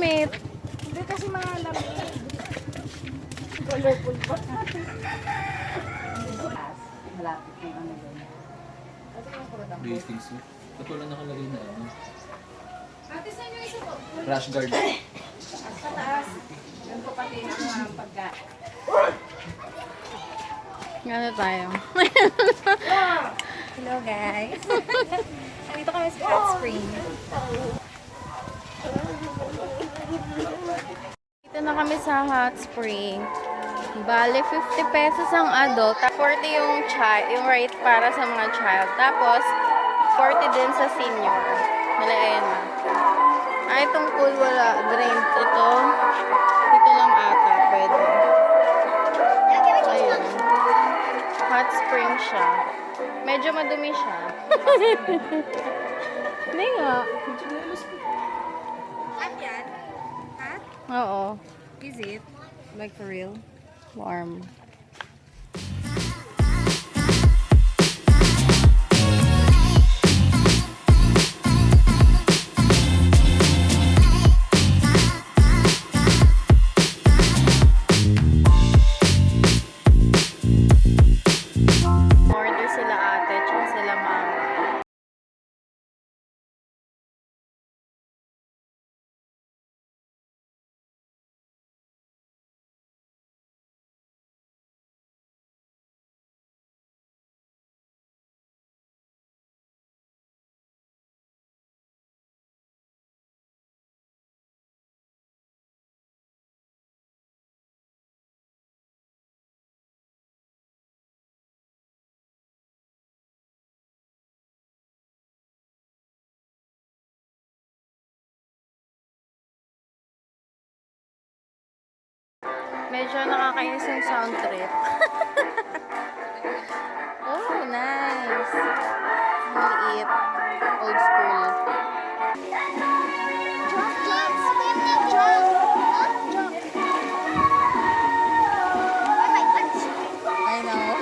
damit. Hindi kasi mga lamig. Colorful pa. Malapit yung ano doon. Kasi yung product. Bathing suit. Ba't wala nakalagay na ano? Ate, saan yung isa po? Rash guard. Sa taas. Yan po pati ang mga pagka. Ano tayo? Hello guys. Nandito kami sa Hot Spring. Dito na kami sa Hot Spring. Bale, 50 pesos ang adult. 40 yung rate para sa mga child. Tapos, 40 din sa senior. Ayan na. Itong pool wala. Drained. Ito. Dito lang ata. Pwede. Ayun. Hot spring siya. Medyo madumi siya. Hindi nga. Hot yan? Hot? Oo. Is it? Like for real? Warm. Order sila ate, tsaka sila mama. Medyo nakakainis yung sound trip. Oh, nice. Ang liit. Old school. I know.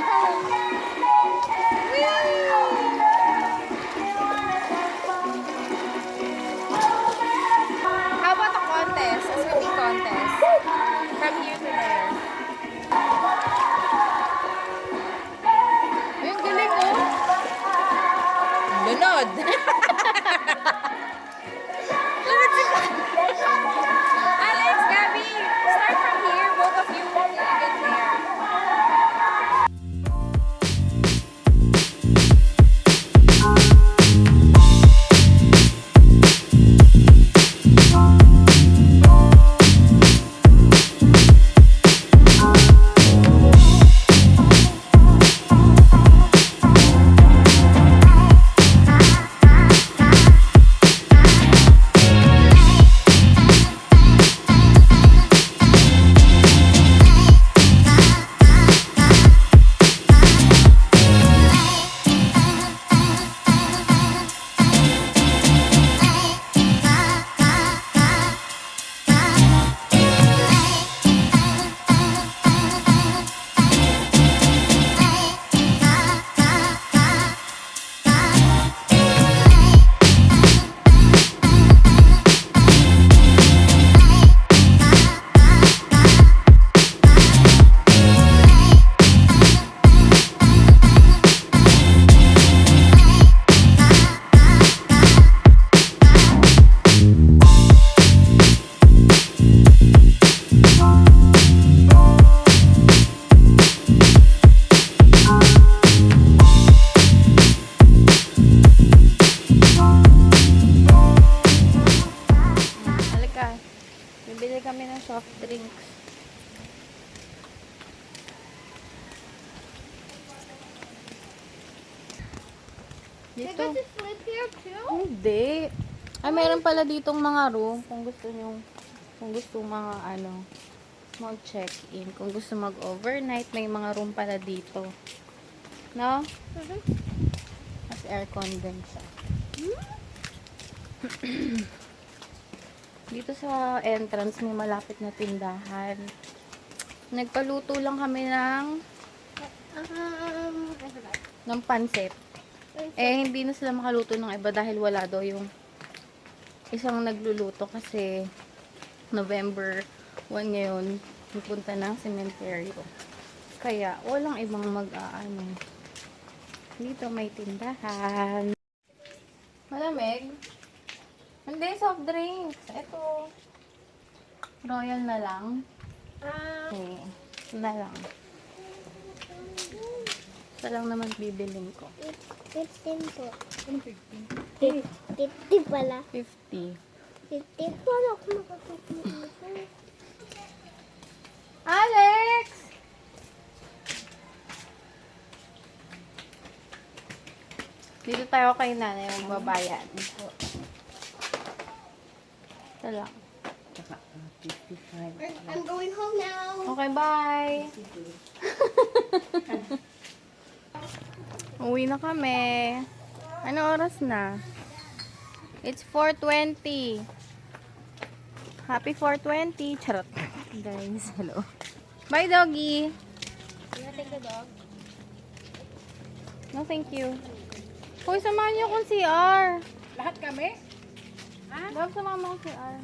How about a contest? A swimming contest? From here to there. Yung galing oh. Lunod! Lunod si Alex, Gabby! Start from here, both of you. Get there. Halika. Bibili kami ng soft drinks. Dito. sleep here too? Hindi. Ay, meron pala ditong mga room kung gusto nyo, kung gusto mga mag-check-in. Kung gusto mag-overnight, may mga room pala dito. No? Mas aircon din siya. Dito sa entrance, may malapit na tindahan. Nagpaluto lang kami ng pansit. Eh, hindi na sila makaluto ng iba dahil wala daw yung isang nagluluto kasi November 1 ngayon, pupunta ng sementeryo. Kaya, walang ibang mag-aano. Dito may tindahan. Malamig? Hindi, soft drinks. Ito. Royal na lang. Okay. Ito na lang. Ito lang naman bibiling ko. 15 po. 50 pala. 50. 50. Wala ako makakapagod. Alex! Dito tayo kay nanay magbabayad. Ito lang. I'm going home now. Okay, bye! Uwi na kami. Ano oras na? It's 4:20. Happy 4:20. Charot. Guys, hello. Bye, doggy. You wanna take the dog? No, thank you. Hoy, samahan niyo akong CR. Lahat kami? Dog, samahan mo akong CR.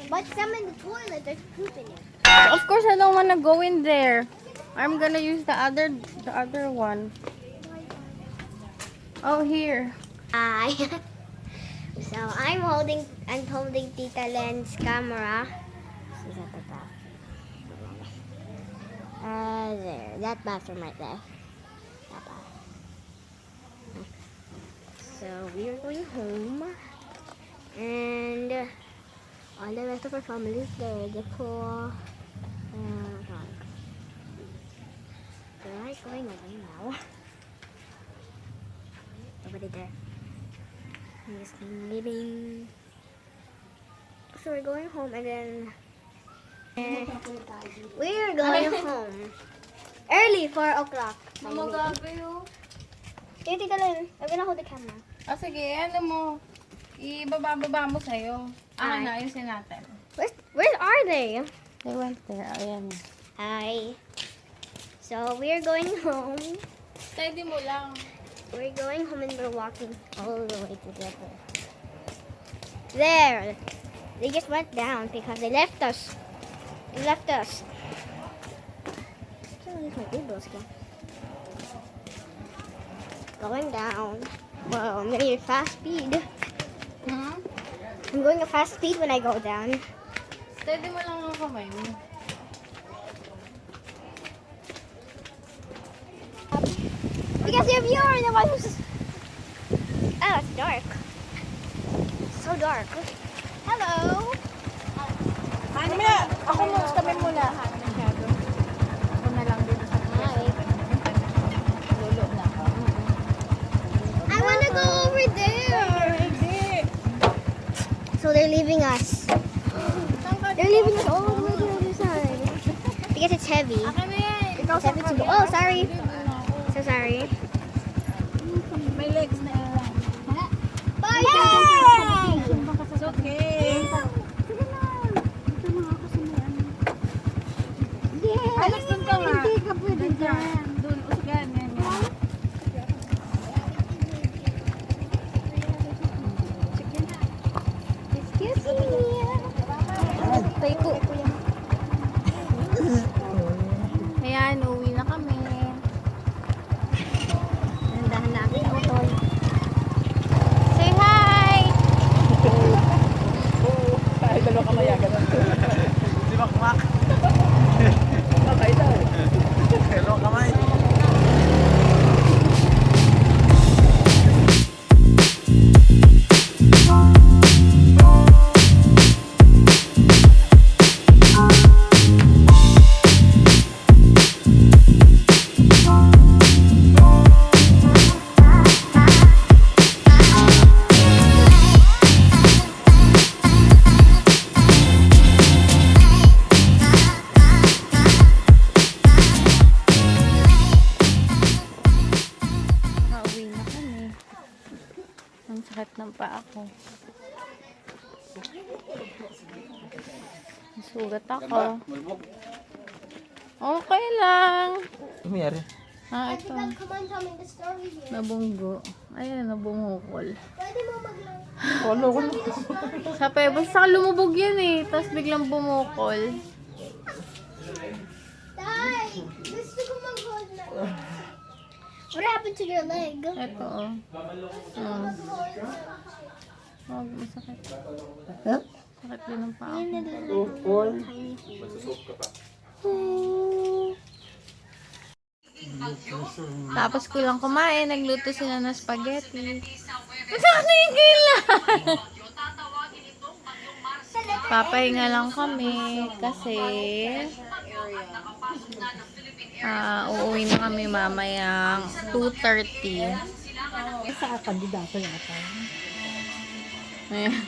But some in the toilet, there's poop in it. Of course, I don't wanna go in there. I'm gonna use the other one. Oh, here. So I'm holding Tita Len's camera. She's at the bathroom. There, that bathroom right there. That bathroom. So we are going home, and all the rest of our family is there. The pool. They're going away now. Nobody there. I'm just leaving. So we're going home, and then we're going home early, 4 o'clock. Magabi, Tita Len, I'm gonna hold the camera. Ah, sige, ano mo. Ibababa mo sa'yo. Ay. Ayusin natin. Where are they? They went there. Ayan. Hi. So we're going home. Steady mo lang. We're going home, and we're walking all the way together. There. They just went down because they left us. They left us. Going down. Whoa, I'm going at fast speed. Hmm? I'm going at fast speed when I go down. Steady mo lang ang kamay mo. Because if you're the one who's... Oh, it's dark. So dark. Hello. Ano na? Ako muna, kami muna. Ako na lang dito sa Hi. lulo na ako. I want to go over there. Hindi. So they're leaving us. They're leaving us all the way to the other side. Because it's heavy. It's heavy to go. Oh, sorry. So sorry. May legs na yan. Bye. It's okay. Alex, doon ka nga. Hindi ka pwede dyan. Doon, usgan. Yan, yan. Excuse me. Tay ko. Ayan, uwi na kami. Nandahan na ang utol. Say hi! Tayo dalawa kamayagan. Di ba kumak? Okay daw. Hello kamay. Nakauwi na kami. Ang sakit ng paa ko. Sugat ako. Malbog. Okay lang. Ano mayari? Ah, ito. Come on, tell me the story here. Nabunggo. Ayan, nabungukol. Pwede mo maglaro. Wala ko na. Sa Pebbles, saka lumubog yan eh. Tapos biglang bumukol. What happened to your leg? Ito oh. Oh, masakit. Sakit din ng paa. Tapos kulang kumain, nagluto sila ng spaghetti. Masakit na yung kailan! Papahinga lang kami kasi uuwi na kami mamayang 2:30. Sa kandidato yata. Ayan.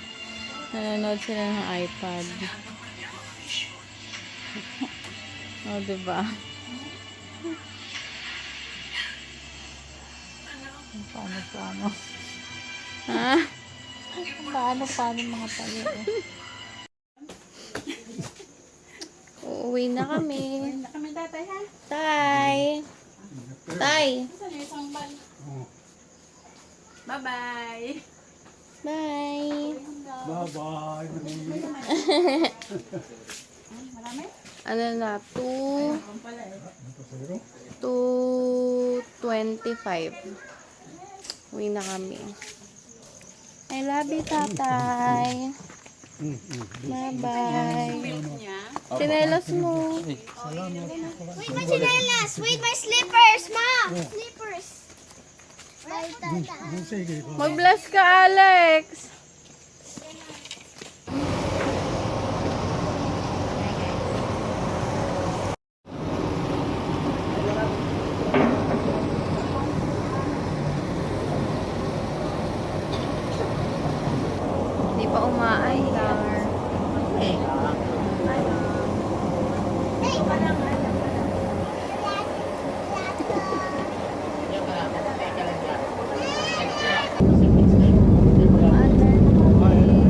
Nanonood sila ng iPad. Oh, diba? Paano? Ha? Paano mga tayo? Uuwi na kami. Kami tatay ha? Tay! Tay! Saan yung isang bal? Bye-bye! Bye! Bye-bye. Marami? Ano na? 2:25. Uwi na kami. I love you, tatay. Bye-bye. Sinelos mo. Wait, my chinelas! Wait, my slippers, Mom! Slippers! Mag-bless ka, Alex. Hindi pa umaandar.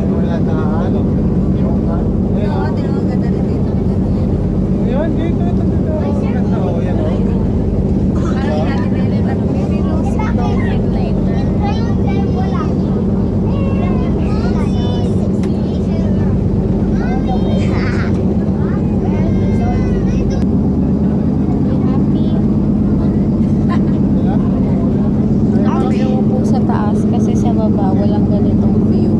Wala na ano. Ayan, dito. Maganda oh, yan oh. Kami umupo sa taas kasi sa baba walang ganitong view.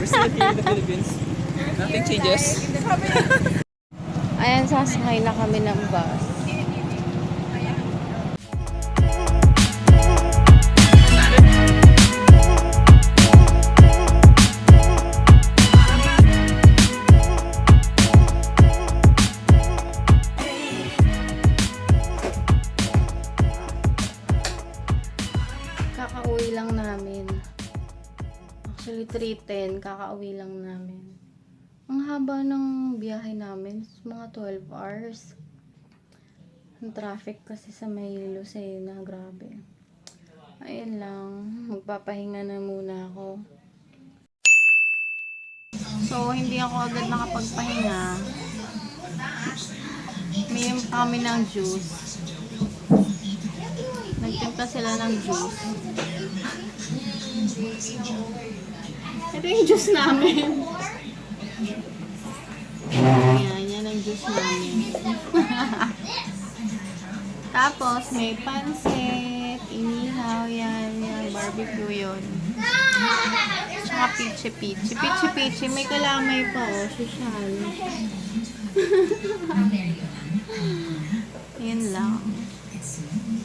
We're still here in the Philippines. Nothing changes. Ayan, sasakay na kami ng bus. Kakauwi lang namin. Actually, 3:10. Kakauwi lang namin. Ang haba ng biyahe namin, mga 12 hours. Ang traffic kasi sa may Lucena, grabe. Ayun lang, magpapahinga na muna ako. So, hindi ako agad nakapagpahinga. Mayroon pa kami ng juice. Nagtimpla sila ng juice. Ito yung juice namin. Ayan, yan ang juice namin. Tapos, may pansit, inihaw, yan, barbecue yun. Tsaka pichi-pichi. Pichi-pichi, may kalamay pa, oh, social. Yun lang.